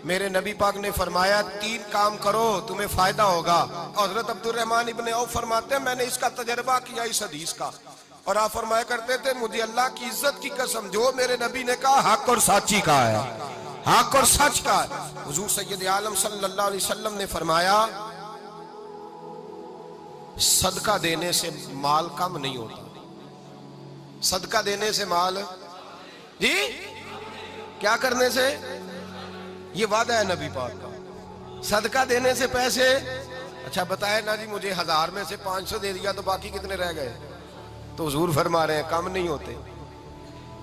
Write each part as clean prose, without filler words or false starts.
میرے نبی پاک نے فرمایا 3 کام کرو تمہیں فائدہ ہوگا. حضرت عبدالرحمن ابن عوف فرماتے ہیں میں نے اس کا تجربہ کیا اس حدیث کا, اور آپ فرمایا کرتے تھے مجھے اللہ کی عزت کی قسم جو میرے نبی نے کہا حق اور سچی کا ہے, حق اور سچ کا ہے. حضور سید عالم صلی اللہ علیہ وسلم نے فرمایا صدقہ دینے سے مال کم نہیں ہوتا. صدقہ دینے سے مال جی کیا کرنے سے, یہ وعدہ ہے نبی پاک کا. صدقہ دینے سے پیسے, اچھا بتائے نا جی مجھے 1000 میں سے 500 دے دیا تو باقی کتنے رہ گئے؟ تو حضور فرما رہے ہیں کم نہیں ہوتے.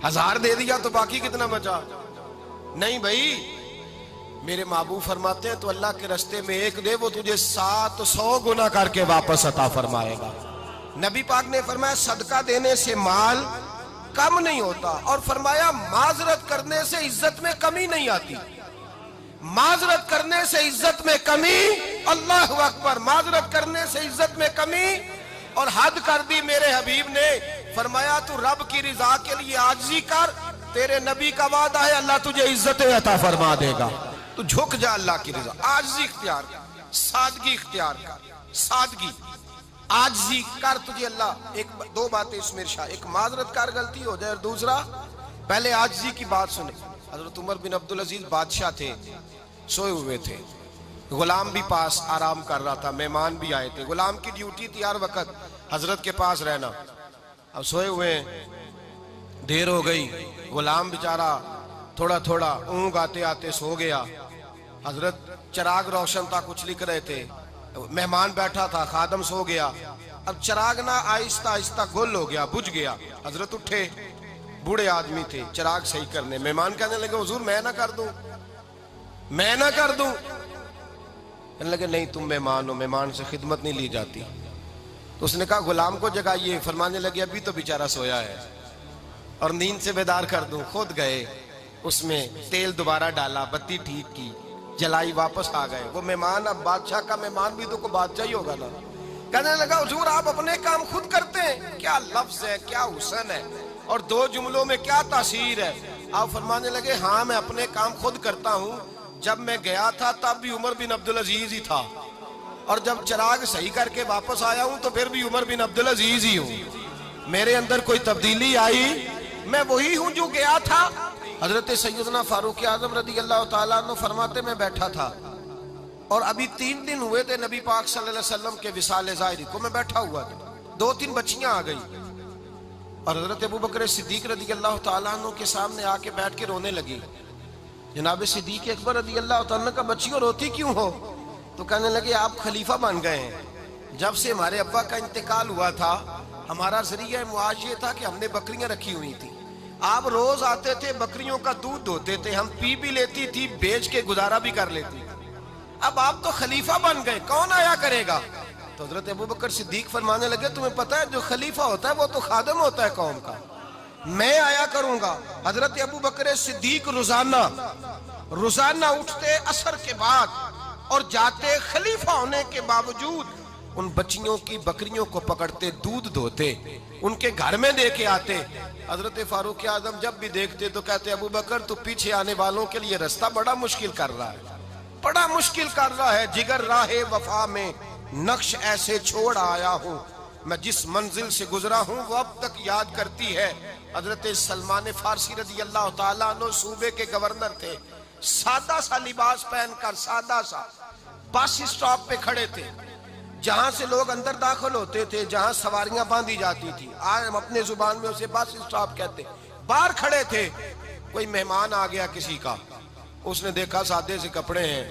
1000 دے دیا تو باقی کتنا بچا؟ نہیں بھائی, میرے محبوب فرماتے ہیں تو اللہ کے رستے میں ایک دے وہ تجھے 700 گنا کر کے واپس عطا فرمائے گا. نبی پاک نے فرمایا صدقہ دینے سے مال کم نہیں ہوتا, اور فرمایا معذرت کرنے سے عزت میں کمی نہیں آتی. معذرت کرنے سے عزت میں کمی, اللہ اکبر, معذرت کرنے سے عزت میں کمی. اور حد کر دی میرے حبیب نے, فرمایا تو رب کی رضا کے لیے عاجزی کر, تیرے نبی کا وعدہ ہے اللہ تجھے عزت عطا فرما دے گا. تو جھک جا اللہ کی رضا, عاجزی اختیار کر, سادگی اختیار کر, سادگی عاجزی کر, تجھے اللہ. 2 باتیں اس میں ارشاد, ایک معذرت کر غلطی ہو جائے, اور دوسرا پہلے عاجزی کی بات سنیں. حضرت عمر بن عبدالعزیز بادشاہ تھے, سوئے ہوئے تھے, غلام بھی پاس آرام کر رہا تھا, مہمان بھی آئے تھے. غلام کی ڈیوٹی تھی ہر وقت حضرت کے پاس رہنا. اب سوئے ہوئے دیر ہو گئی, غلام بیچارہ تھوڑا تھوڑا اونگ آتے آتے سو گیا. حضرت چراغ روشن تھا, کچھ لکھ رہے تھے, مہمان بیٹھا تھا, خادم سو گیا. اب چراغ نہ آہستہ آہستہ گل ہو گیا, بجھ گیا. حضرت اٹھے, بوڑھے آدمی تھے, چراغ صحیح کرنے. مہمان کہنے لگے حضور میں نہ کر دوں, میں نہ کر دوں. کہنے لگے نہیں تم مہمان ہو, مہمان سے خدمت نہیں لی جاتی. تو اس نے کہا غلام کو جگائیے. فرمانے لگے ابھی تو بیچارہ سویا ہے اور نیند سے بیدار کر دوں. خود گئے, اس میں تیل دوبارہ ڈالا, بتی ٹھیک کی, جلائی, واپس آ گئے. وہ مہمان, اب بادشاہ کا مہمان بھی تو کوئی بادشاہ ہی ہوگا نا. کہنے لگا حضور آپ اپنے کام خود کرتے ہیں, کیا لفظ ہے, کیا حسن ہے, اور 2 جملوں میں کیا تاثیر ہے. آپ فرمانے لگے ہاں میں اپنے کام خود کرتا ہوں. جب میں گیا تھا تب بھی عمر بن عبدالعزیز ہی تھا, اور جب چراغ صحیح کر کے واپس آیا ہوں تو پھر بھی عمر بن عبدالعزیز ہی ہوں. میرے اندر کوئی تبدیلی آئی, میں وہی ہوں جو گیا تھا. حضرت سیدنا فاروق اعظم رضی اللہ تعالیٰ عنہ فرماتے میں بیٹھا تھا, اور ابھی 3 دن ہوئے تھے نبی پاک صلی اللہ علیہ وسلم کے وصال ظاہری کو. میں بیٹھا ہوا تھا, 2-3 بچیاں آ گئی, اور حضرت ابوبکر صدیق رضی اللہ تعالیٰ عنہ کے سامنے آ کے بیٹھ کے رونے لگی. جناب صدیق اکبر رضی اللہ تعالیٰ عنہ کا بچیوں روتی کیوں ہو؟ تو کہنے لگے آپ خلیفہ بن گئے ہیں. جب سے ہمارے ابا کا انتقال ہوا تھا ہمارا ذریعہ معاش یہ تھا کہ ہم نے بکریاں رکھی ہوئی تھی. آپ روز آتے تھے, بکریوں کا دودھ دھوتے تھے, ہم پی بھی لیتی تھی, بیچ کے گزارا بھی کر لیتی. اب آپ تو خلیفہ بن گئے, کون آیا کرے گا؟ تو حضرت ابوبکر صدیق فرمانے لگے تمہیں پتہ ہے جو خلیفہ ہوتا ہے وہ تو خادم ہوتا ہے قوم کا, میں آیا کروں گا. حضرت ابوبکر صدیق روزانہ اٹھتے عصر کے بعد اور جاتے, خلیفہ ہونے کے باوجود ان بچیوں کی بکریوں کو پکڑتے, دودھ دھوتے, ان کے گھر میں دے کے آتے. حضرت فاروق اعظم جب بھی دیکھتے تو کہتے ابوبکر تو پیچھے آنے والوں کے لیے رستہ بڑا مشکل کر رہا ہے, بڑا مشکل کر رہا ہے. جگر راہ وفا میں نقش ایسے چھوڑ آیا ہوں, میں جس منزل سے گزرا ہوں وہ اب تک یاد کرتی ہے. حضرت سلمان فارسی رضی اللہ تعالیٰ عنہ صوبے کے گورنر تھے, سادہ سا لباس پہن کر, سادہ سا, بس اسٹاپ پہ کھڑے تھے, جہاں سے لوگ اندر داخل ہوتے تھے, جہاں سواریاں باندھی جاتی تھی, آج ہم اپنے زبان میں اسے بس اسٹاپ کہتے. باہر کھڑے تھے, کوئی مہمان آ گیا کسی کا, اس نے دیکھا سادے سے کپڑے ہیں,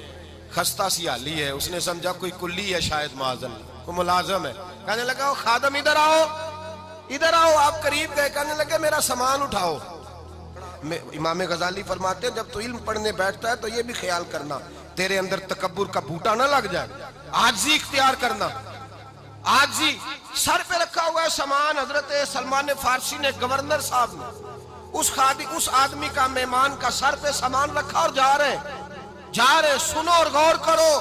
خستہ سی حالی ہے, اس نے سمجھا کوئی کلی ہے شاید, معاذ اللہ کوئی ملازم ہے. کہنے لگا خادم ادھر آؤ, ادھر آؤ. آپ قریب گئے, کہنے لگے میرا سامان اٹھاؤ. امام غزالی فرماتے ہیں جب تو علم پڑھنے بیٹھتا ہے تو یہ بھی خیال کرنا تیرے اندر تکبر کا بوٹا نہ لگ جائے, عاجزی اختیار کرنا. عاجزی, سر پہ رکھا ہوا ہے سامان. حضرت سلمان فارسی نے, گورنر صاحب نے, اس آدمی کا, مہمان کا سر پہ سامان رکھا اور جا رہے. سنو اور غور کرو.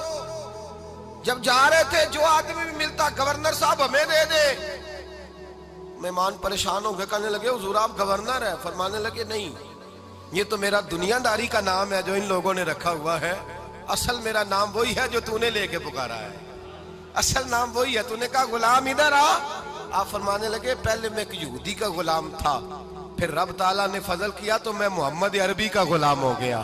جب جا رہے تھے جو آدمی بھی ملتا, گورنر صاحب ہمیں دے دے. مہمان پریشان ہو گئے, کہنے لگے حضور آپ گورنر ہیں؟ فرمانے لگے نہیں, یہ تو میرا دنیا داری کا نام ہے جو ان لوگوں نے رکھا ہوا ہے، اصل میرا نام وہی ہے جو تو نے لے کے پکارا ہے، اصل نام وہی ہے۔ تو نے کہا غلام ادھر آ، آپ فرمانے لگے پہلے میں ایک یہودی کا غلام تھا، پھر رب تعالیٰ نے فضل کیا تو میں محمد عربی کا غلام ہو گیا،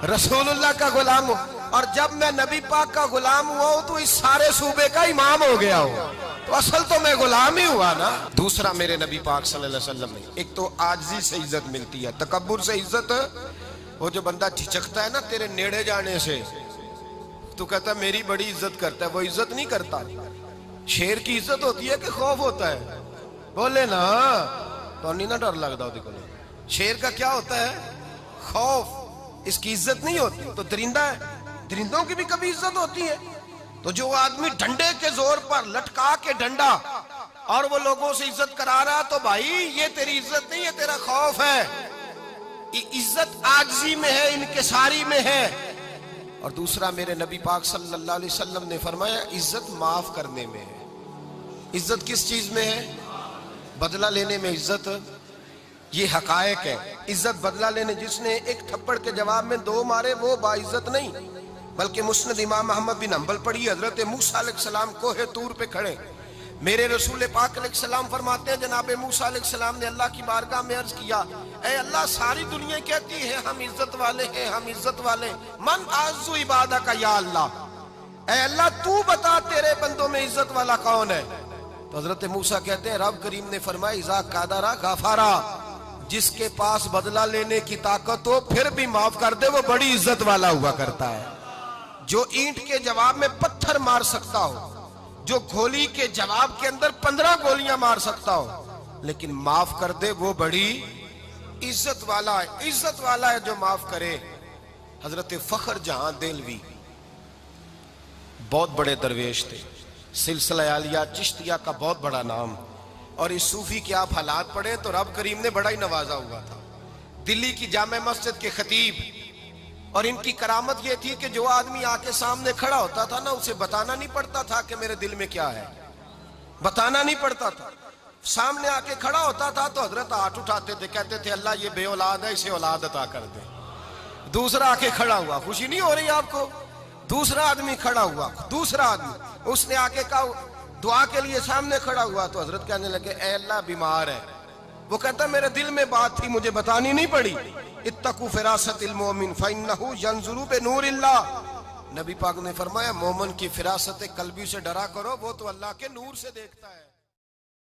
رسول اللہ کا غلام ہوں، اور جب میں نبی پاک کا غلام ہوا ہوں تو اس سارے صوبے کا امام ہو گیا ہوں، تو اصل تو میں غلام ہی ہوا نا۔ دوسرا میرے نبی پاک صلی اللہ علیہ وسلم نے، ایک تو عاجزی سے عزت ملتی ہے، تکبر سے عزت، وہ جو بندہ جھجکتا ہے نا تیرے نیڑے جانے سے، تو کہتا ہے میری بڑی عزت کرتا ہے، وہ عزت نہیں کرتا۔ شیر کی عزت ہوتی ہے کہ خوف ہوتا ہے؟ بولے نا، تو نہیں نہ ڈر لگتا ہوتی کو۔ شیر کا کیا ہوتا ہے؟ خوف، اس کی عزت نہیں ہوتی۔ تو درندہ ہے، درندوں کی بھی کبھی عزت ہوتی ہے؟ تو جو آدمی ڈنڈے کے زور پر لٹکا کے ڈنڈا اور وہ لوگوں سے عزت کرا رہا، تو بھائی یہ تیری عزت نہیں ہے، تیرا خوف ہے۔ عزت عاجزی میں ہے، انکساری میں ہے۔ اور دوسرا میرے نبی پاک صلی اللہ علیہ وسلم نے فرمایا عزت معاف کرنے میں ہے۔ عزت کس چیز میں ہے؟ بدلہ لینے میں عزت، یہ حقائق ہے۔ عزت بدلہ لینے، جس نے ایک تھپڑ کے جواب میں 2 مارے وہ باعزت نہیں، بلکہ مسند امام احمد بن حنبل پڑھی، حضرت موسیٰ علیہ السلام کوہ طور پہ کھڑے، میرے رسول پاک علیہ السلام فرماتے ہیں جناب موسیٰ علیہ السلام نے اللہ کی بارگاہ میں عرض کیا، اے اللہ ساری دنیا کہتی ہے ہم عزت والے ہیں، ہم عزت والے ہیں، من اعز عبادک یا اللہ، اے اللہ تو بتا تیرے بندوں میں عزت والا کون ہے؟ تو حضرت موسیٰ کہتے ہیں رب کریم نے فرمایا اذا قادرا غفارا، جس کے پاس بدلہ لینے کی طاقت ہو پھر بھی معاف کر دے وہ بڑی عزت والا ہوا کرتا ہے۔ جو اینٹ کے جواب میں پتھر مار سکتا ہو، جو گولی کے جواب کے اندر 15 گولیاں مار سکتا ہو، لیکن معاف کر دے وہ بڑی عزت والا ہے۔ عزت والا ہے جو معاف کرے۔ حضرت فخر جہاں دہلوی بہت بڑے درویش تھے، سلسلہ عالیہ چشتیہ کا بہت بڑا نام، اور اس صوفی کے آپ حالات پڑھیں تو رب کریم نے بڑا ہی نوازا ہوا تھا۔ دلی کی جامع مسجد کے خطیب، اور ان کی کرامت یہ تھی کہ جو آدمی آ کے سامنے کھڑا ہوتا تھا نا اسے بتانا نہیں پڑتا تھا کہ میرے دل میں کیا ہے، بتانا نہیں پڑتا تھا۔ سامنے آ کے کھڑا ہوتا تھا تو حضرت ہاتھ اٹھاتے تھے، کہتے تھے اللہ یہ بے اولاد ہے اسے اولاد عطا کر دے۔ دوسرا آ کے کھڑا ہوا، خوشی نہیں ہو رہی آپ کو؟ دوسرا آدمی کھڑا ہوا، دوسرا آدمی اس نے آ کے کہا دعا کے لیے سامنے کھڑا ہوا، تو حضرت کہنے لگے اے اللہ بیمار ہے، وہ کہتا میرے دل میں بات تھی مجھے بتانی نہیں پڑی، اتقوا فراست المؤمن فإنہ ینظر بنور اللہ، نبی پاک نے فرمایا مومن کی فراست قلبی سے ڈرا کرو، وہ تو اللہ کے نور سے دیکھتا ہے۔